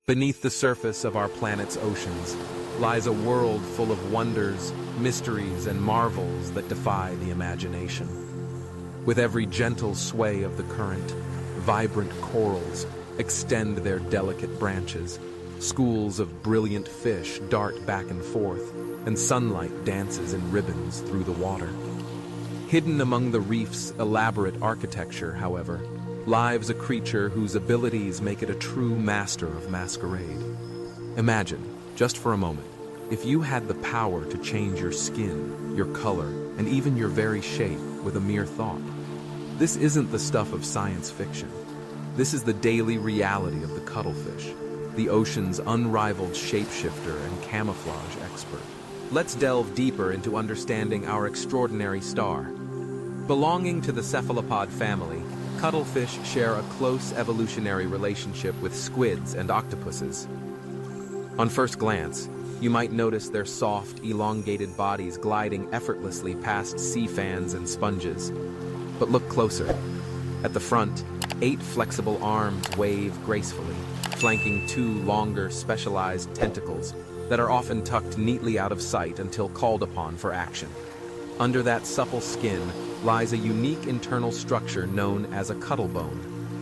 Beneath the surface of our planet's oceans lies a world full of wonders, mysteries, and marvels that defy the imagination. With every gentle sway of the current, vibrant corals extend their delicate branches, schools of brilliant fish dart back and forth, and sunlight dances in ribbons through the water. Hidden among the reef's elaborate architecture, however, lives a creature whose abilities make it a true master of masquerade. Imagine, just for a moment, if you had the power to change your skin, your color, and even your very shape with a mere thought. This isn't the stuff of science fiction. This is the daily reality of the cuttlefish, the ocean's unrivaled shapeshifter and camouflage expert. Let's delve deeper into understanding our extraordinary star. Belonging to the cephalopod family, cuttlefish share a close evolutionary relationship with squids and octopuses. On first glance, you might notice their soft, elongated bodies gliding effortlessly past sea fans and sponges. But look closer. At the front, 8 flexible arms wave gracefully, flanking 2 longer, specialized tentacles that are often tucked neatly out of sight until called upon for action. Under that supple skin lies a unique internal structure known as a cuttlebone,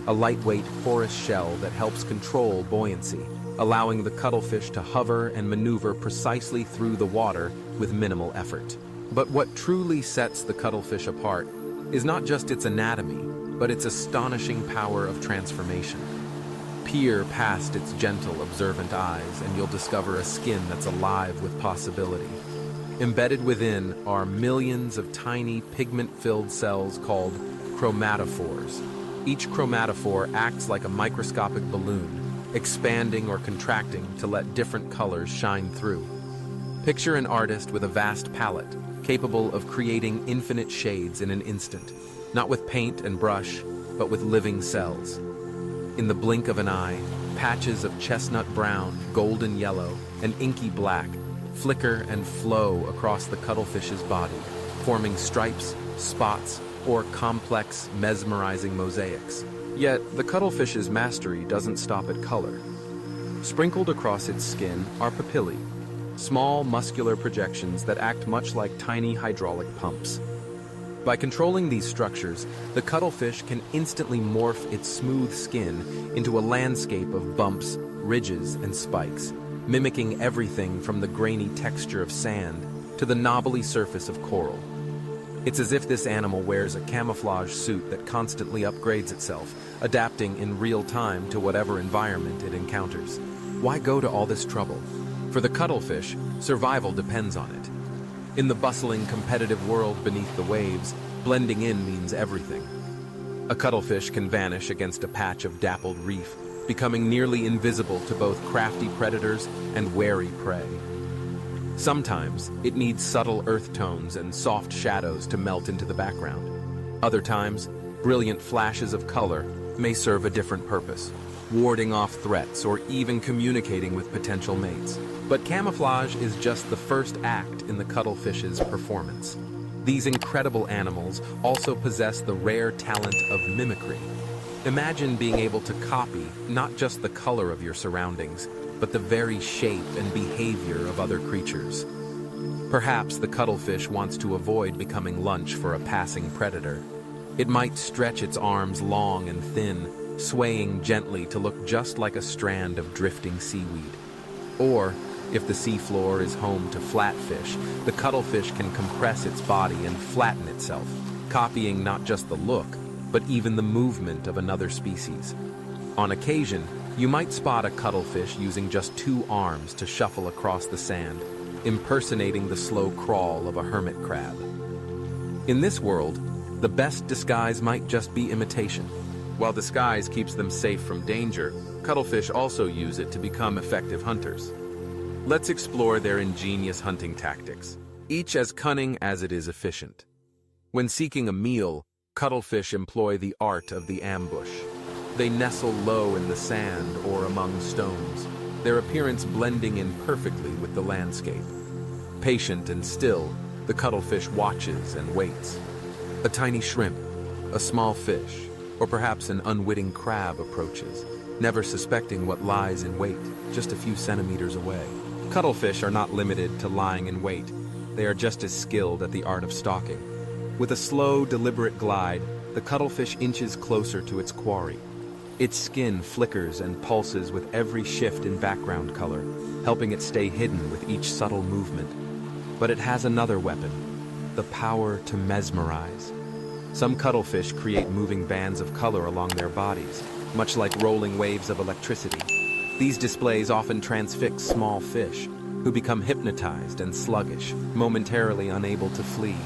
a lightweight, porous shell that helps control buoyancy, allowing the cuttlefish to hover and maneuver precisely through the water with minimal effort. But what truly sets the cuttlefish apart is not just its anatomy, but its astonishing power of transformation. Peer past its gentle, observant eyes, and you'll discover a skin that's alive with possibility. Embedded within are millions of tiny, pigment-filled cells called chromatophores. Each chromatophore acts like a microscopic balloon, expanding or contracting to let different colors shine through. Picture an artist with a vast palette, capable of creating infinite shades in an instant, not with paint and brush, but with living cells. In the blink of an eye, patches of chestnut brown, golden yellow, and inky black flicker and flow across the cuttlefish's body, forming stripes, spots, or complex, mesmerizing mosaics. Yet, the cuttlefish's mastery doesn't stop at color. Sprinkled across its skin are papillae, small muscular projections that act much like tiny hydraulic pumps. By controlling these structures, the cuttlefish can instantly morph its smooth skin into a landscape of bumps, ridges, and spikes, mimicking everything from the grainy texture of sand to the knobbly surface of coral. It's as if this animal wears a camouflage suit that constantly upgrades itself, adapting in real time to whatever environment it encounters. Why go to all this trouble? For the cuttlefish, survival depends on it. In the bustling, competitive world beneath the waves, blending in means everything. A cuttlefish can vanish against a patch of dappled reef, becoming nearly invisible to both crafty predators and wary prey. Sometimes, it needs subtle earth tones and soft shadows to melt into the background. Other times, brilliant flashes of color may serve a different purpose, warding off threats or even communicating with potential mates. But camouflage is just the first act in the cuttlefish's performance. These incredible animals also possess the rare talent of mimicry. Imagine being able to copy not just the color of your surroundings, but the very shape and behavior of other creatures. Perhaps the cuttlefish wants to avoid becoming lunch for a passing predator. It might stretch its arms long and thin, swaying gently to look just like a strand of drifting seaweed. Or, if the seafloor is home to flatfish, the cuttlefish can compress its body and flatten itself, copying not just the look, but even the movement of another species. On occasion, you might spot a cuttlefish using just 2 arms to shuffle across the sand, impersonating the slow crawl of a hermit crab. In this world, the best disguise might just be imitation. While disguise keeps them safe from danger, cuttlefish also use it to become effective hunters. Let's explore their ingenious hunting tactics, each as cunning as it is efficient. When seeking a meal, cuttlefish employ the art of the ambush. They nestle low in the sand or among stones, their appearance blending in perfectly with the landscape. Patient and still, the cuttlefish watches and waits. A tiny shrimp, a small fish, or perhaps an unwitting crab approaches. never suspecting what lies in wait just a few centimeters away. Cuttlefish are not limited to lying in wait. They are just as skilled at the art of stalking. With a slow, deliberate glide, the cuttlefish inches closer to its quarry. Its skin flickers and pulses with every shift in background color, helping it stay hidden with each subtle movement. But it has another weapon, the power to mesmerize. Some cuttlefish create moving bands of color along their bodies, much like rolling waves of electricity. These displays often transfix small fish, who become hypnotized and sluggish, momentarily unable to flee.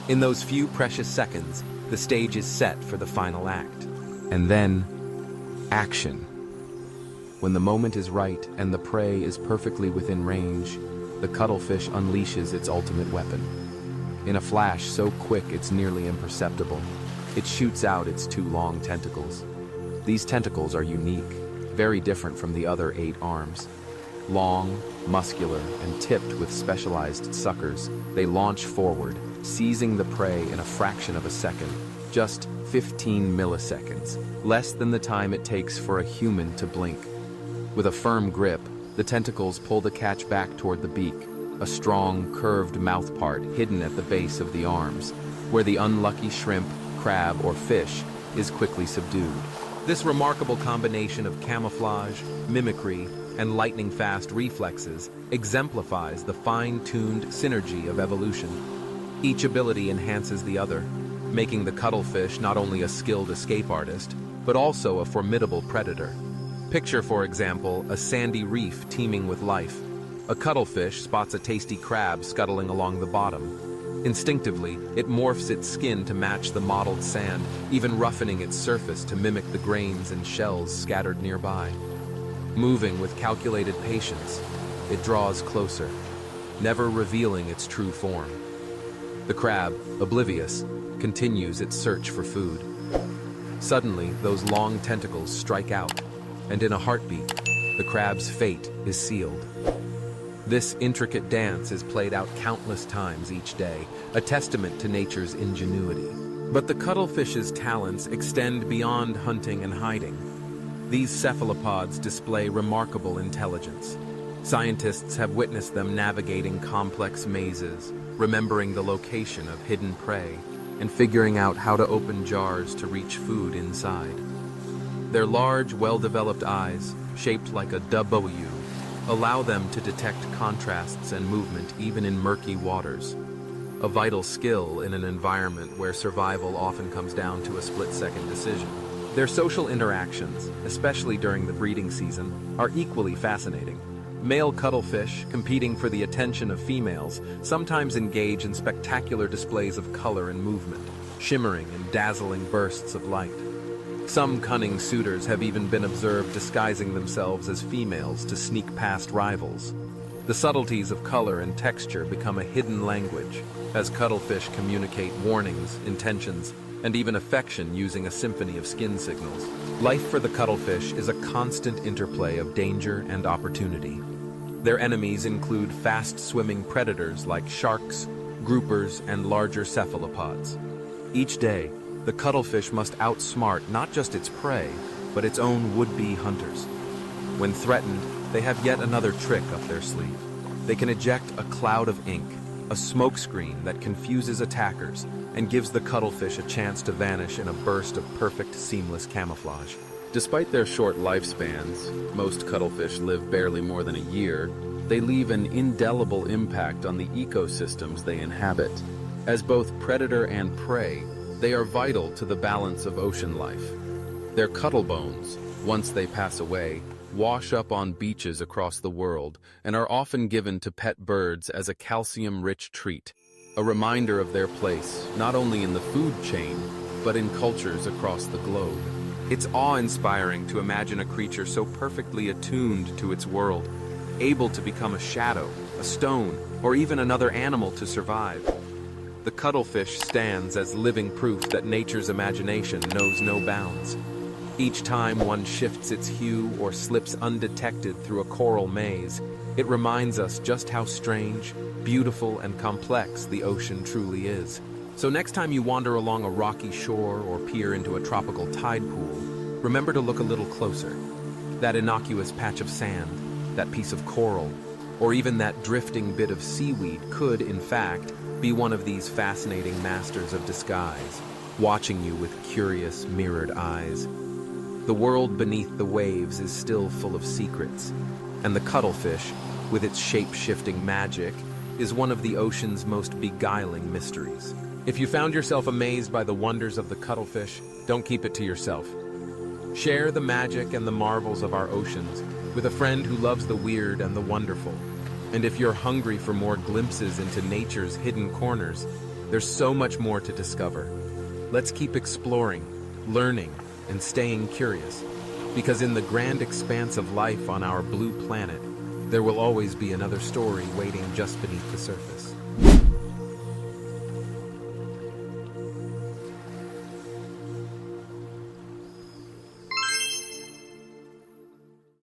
In those few precious seconds, the stage is set for the final act. And then, action. When the moment is right and the prey is perfectly within range, the cuttlefish unleashes its ultimate weapon. In a flash so quick it's nearly imperceptible, it shoots out its two long tentacles. These tentacles are unique, very different from the other 8 arms. Long, muscular, and tipped with specialized suckers, they launch forward, seizing the prey in a fraction of a second, just 15 milliseconds, less than the time it takes for a human to blink. With a firm grip, the tentacles pull the catch back toward the beak, a strong, curved mouthpart hidden at the base of the arms, where the unlucky shrimp, crab, or fish is quickly subdued. This remarkable combination of camouflage, mimicry, and lightning-fast reflexes exemplifies the fine-tuned synergy of evolution. Each ability enhances the other, making the cuttlefish not only a skilled escape artist, but also a formidable predator. Picture, for example, a sandy reef teeming with life. A cuttlefish spots a tasty crab scuttling along the bottom. Instinctively, it morphs its skin to match the mottled sand, even roughening its surface to mimic the grains and shells scattered nearby. Moving with calculated patience, it draws closer, never revealing its true form. The crab, oblivious, continues its search for food. Suddenly, those long tentacles strike out, and in a heartbeat, the crab's fate is sealed. This intricate dance is played out countless times each day, a testament to nature's ingenuity. But the cuttlefish's talents extend beyond hunting and hiding. These cephalopods display remarkable intelligence. Scientists have witnessed them navigating complex mazes, remembering the location of hidden prey, and figuring out how to open jars to reach food inside. Their large, well-developed eyes, shaped like a W, allow them to detect contrasts and movement even in murky waters, a vital skill in an environment where survival often comes down to a split-second decision. Their social interactions, especially during the breeding season, are equally fascinating. Male cuttlefish, competing for the attention of females, sometimes engage in spectacular displays of color and movement, shimmering in dazzling bursts of light. Some cunning suitors have even been observed disguising themselves as females to sneak past rivals. The subtleties of color and texture become a hidden language, as cuttlefish communicate warnings, intentions, and even affection using a symphony of skin signals. Life for the cuttlefish is a constant interplay of danger and opportunity. Their enemies include fast-swimming predators like sharks, groupers, and larger cephalopods. Each day, the cuttlefish must outsmart not just its prey, but its own would-be hunters. When threatened, they have yet another trick up their sleeve. They can eject a cloud of ink, a smokescreen that confuses attackers and gives the cuttlefish a chance to vanish in a burst of perfect, seamless camouflage. Despite their short lifespans, most cuttlefish live barely more than a year, they leave an indelible impact on the ecosystems they inhabit. As both predator and prey, they are vital to the balance of ocean life. Their cuttlebones, once they pass away, wash up on beaches across the world and are often given to pet birds as a calcium-rich treat, a reminder of their place not only in the food chain, but in cultures across the globe. It's awe-inspiring to imagine a creature so perfectly attuned to its world, able to become a shadow, a stone, or even another animal to survive. The cuttlefish stands as living proof that nature's imagination knows no bounds. Each time one shifts its hue or slips undetected through a coral maze, it reminds us just how strange, beautiful, and complex the ocean truly is. So next time you wander along a rocky shore or peer into a tropical tide pool, remember to look a little closer. That innocuous patch of sand, that piece of coral, or even that drifting bit of seaweed could, in fact, be one of these fascinating masters of disguise, watching you with curious, mirrored eyes. The world beneath the waves is still full of secrets, and the cuttlefish, with its shape-shifting magic, is one of the ocean's most beguiling mysteries. If you found yourself amazed by the wonders of the cuttlefish, don't keep it to yourself. Share the magic and the marvels of our oceans with a friend who loves the weird and the wonderful. And if you're hungry for more glimpses into nature's hidden corners, there's so much more to discover. Let's keep exploring, learning, and staying curious, because in the grand expanse of life on our blue planet, there will always be another story waiting just beneath the surface.